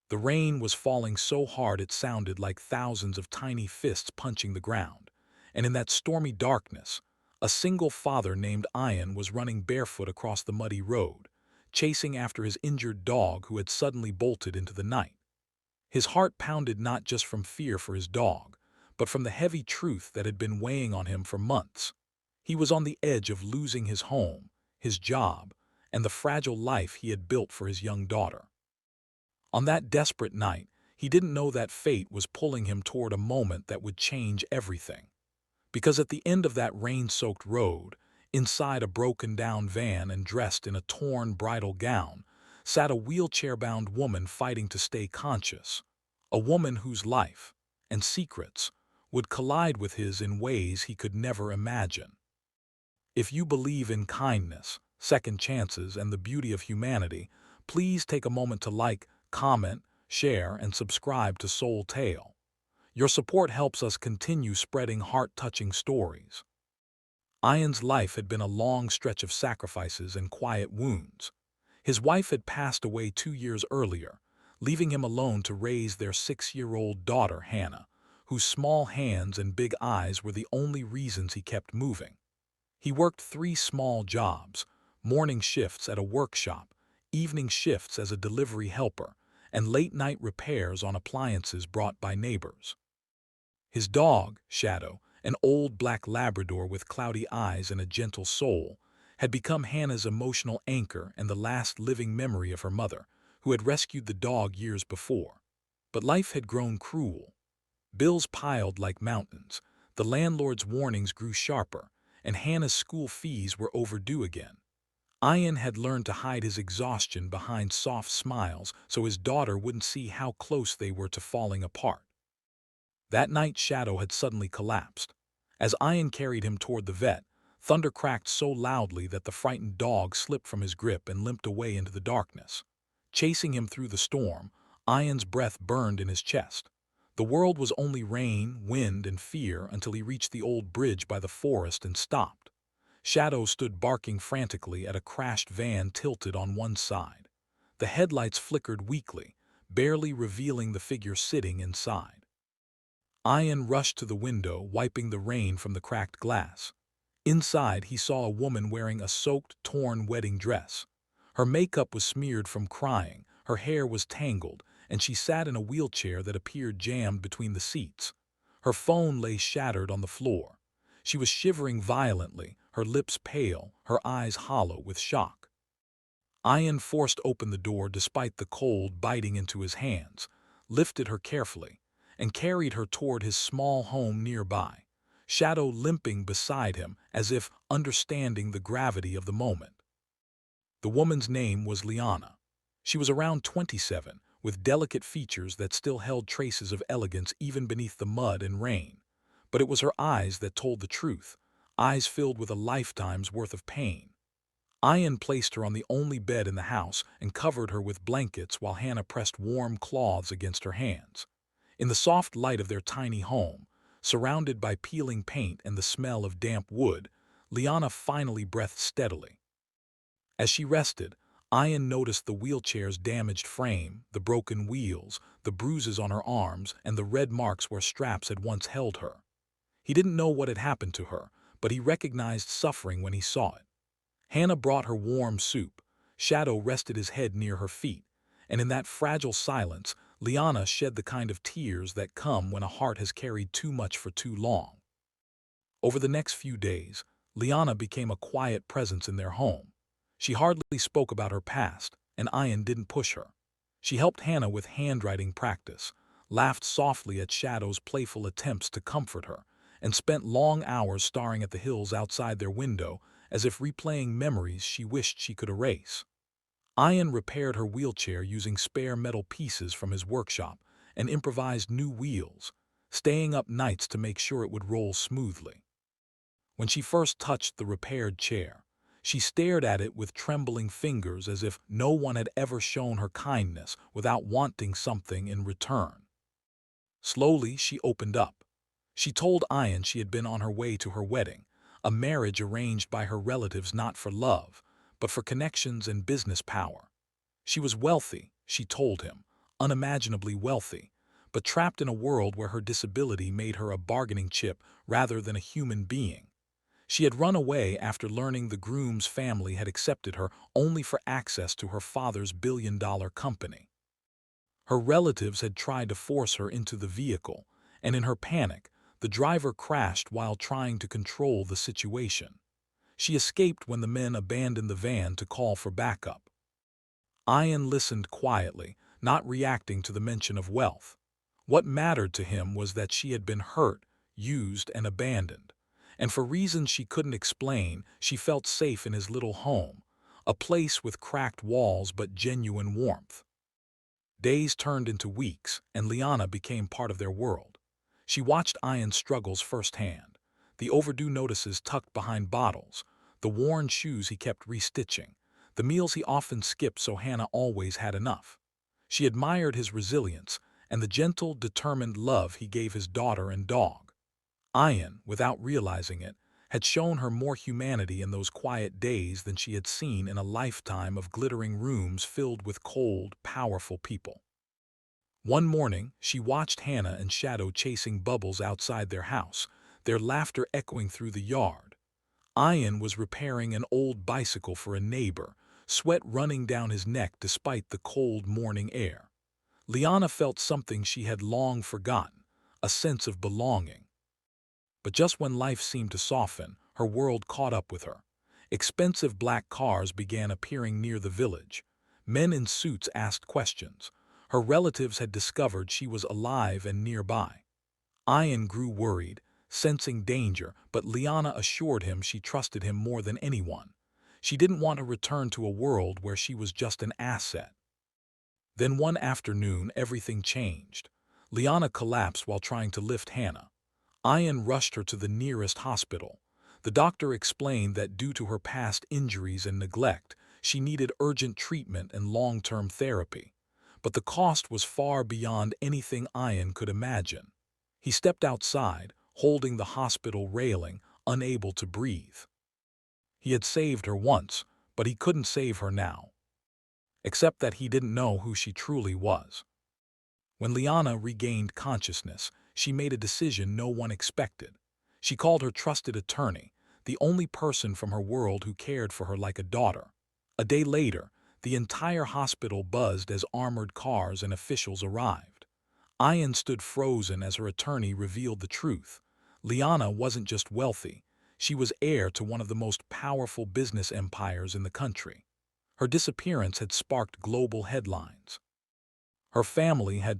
The rain was falling so hard it sounded like thousands of tiny fists punching the ground, and in that stormy darkness, a single father named Ian was running barefoot across the muddy road, chasing after his injured dog who had suddenly bolted into the night. His heart pounded not just from fear for his dog, but from the heavy truth that had been weighing on him for months. He was on the edge of losing his home, his job, and the fragile life he had built for his young daughter. On that desperate night, he didn't know that fate was pulling him toward a moment that would change everything. Because at the end of that rain-soaked road, inside a broken-down van and dressed in a torn bridal gown, sat a wheelchair-bound woman fighting to stay conscious, a woman whose life and secrets would collide with his in ways he could never imagine. If you believe in kindness, second chances, and the beauty of humanity, please take a moment to like, comment, share, and subscribe to Soul Tale. Your support helps us continue spreading heart-touching stories. Ian's life had been a long stretch of sacrifices and quiet wounds. His wife had passed away 2 years earlier, leaving him alone to raise their 6-year-old daughter, Hannah, whose small hands and big eyes were the only reasons he kept moving. He worked 3 small jobs: morning shifts at a workshop, evening shifts as a delivery helper, and late-night repairs on appliances brought by neighbors. His dog, Shadow, an old black Labrador with cloudy eyes and a gentle soul, had become Hannah's emotional anchor and the last living memory of her mother, who had rescued the dog years before. But life had grown cruel. Bills piled like mountains, the landlord's warnings grew sharper, and Hannah's school fees were overdue again. Ian had learned to hide his exhaustion behind soft smiles so his daughter wouldn't see how close they were to falling apart. That night, Shadow had suddenly collapsed. As Ian carried him toward the vet, thunder cracked so loudly that the frightened dog slipped from his grip and limped away into the darkness. Chasing him through the storm, Ian's breath burned in his chest. The world was only rain, wind, and fear until he reached the old bridge by the forest and stopped. Shadow stood barking frantically at a crashed van tilted on one side. The headlights flickered weakly, barely revealing the figure sitting inside. Ian rushed to the window, wiping the rain from the cracked glass. Inside, he saw a woman wearing a soaked, torn wedding dress. Her makeup was smeared from crying, her hair was tangled, and she sat in a wheelchair that appeared jammed between the seats. Her phone lay shattered on the floor. She was shivering violently, her lips pale, her eyes hollow with shock. Ian forced open the door despite the cold biting into his hands, lifted her carefully, and carried her toward his small home nearby, Shadow limping beside him as if understanding the gravity of the moment. The woman's name was Liana. She was around 27, with delicate features that still held traces of elegance even beneath the mud and rain. But it was her eyes that told the truth, eyes filled with a lifetime's worth of pain. Ian placed her on the only bed in the house and covered her with blankets while Hannah pressed warm cloths against her hands. In the soft light of their tiny home, surrounded by peeling paint and the smell of damp wood, Liana finally breathed steadily. As she rested, Ian noticed the wheelchair's damaged frame, the broken wheels, the bruises on her arms, and the red marks where straps had once held her. He didn't know what had happened to her, but he recognized suffering when he saw it. Hannah brought her warm soup. Shadow rested his head near her feet, and in that fragile silence, Liana shed the kind of tears that come when a heart has carried too much for too long. Over the next few days, Liana became a quiet presence in their home. She hardly spoke about her past, and Ian didn't push her. She helped Hannah with handwriting practice, laughed softly at Shadow's playful attempts to comfort her, and spent long hours staring at the hills outside their window as if replaying memories she wished she could erase. Ian repaired her wheelchair using spare metal pieces from his workshop and improvised new wheels, staying up nights to make sure it would roll smoothly. When she first touched the repaired chair, she stared at it with trembling fingers as if no one had ever shown her kindness without wanting something in return. Slowly, she opened up. She told Ian she had been on her way to her wedding, a marriage arranged by her relatives not for love, but for connections and business power. She was wealthy, she told him, unimaginably wealthy, but trapped in a world where her disability made her a bargaining chip rather than a human being. She had run away after learning the groom's family had accepted her only for access to her father's billion-dollar company. Her relatives had tried to force her into the vehicle, and in her panic, the driver crashed while trying to control the situation. She escaped when the men abandoned the van to call for backup. Ian listened quietly, not reacting to the mention of wealth. What mattered to him was that she had been hurt, used, and abandoned. And for reasons she couldn't explain, she felt safe in his little home, a place with cracked walls but genuine warmth. Days turned into weeks, and Liana became part of their world. She watched Ian's struggles firsthand, the overdue notices tucked behind bottles, the worn shoes he kept restitching, the meals he often skipped so Hannah always had enough. She admired his resilience and the gentle, determined love he gave his daughter and dog. Ian, without realizing it, had shown her more humanity in those quiet days than she had seen in a lifetime of glittering rooms filled with cold, powerful people. One morning, she watched Hannah and Shadow chasing Bubbles outside their house, their laughter echoing through the yard. Ian was repairing an old bicycle for a neighbor, sweat running down his neck despite the cold morning air. Liana felt something she had long forgotten, a sense of belonging. But just when life seemed to soften, her world caught up with her. Expensive black cars began appearing near the village. Men in suits asked questions. Her relatives had discovered she was alive and nearby. Ian grew worried, sensing danger, but Liana assured him she trusted him more than anyone. She didn't want to return to a world where she was just an asset. Then one afternoon, everything changed. Liana collapsed while trying to lift Hannah. Ian rushed her to the nearest hospital. The doctor explained that due to her past injuries and neglect, she needed urgent treatment and long-term therapy. But the cost was far beyond anything Ian could imagine. He stepped outside, holding the hospital railing, unable to breathe. He had saved her once, but he couldn't save her now. Except that he didn't know who she truly was. When Liana regained consciousness, she made a decision no one expected. She called her trusted attorney, the only person from her world who cared for her like a daughter. A day later, the entire hospital buzzed as armored cars and officials arrived. Ian stood frozen as her attorney revealed the truth. Liana wasn't just wealthy, she was heir to one of the most powerful business empires in the country. Her disappearance had sparked global headlines. Her family had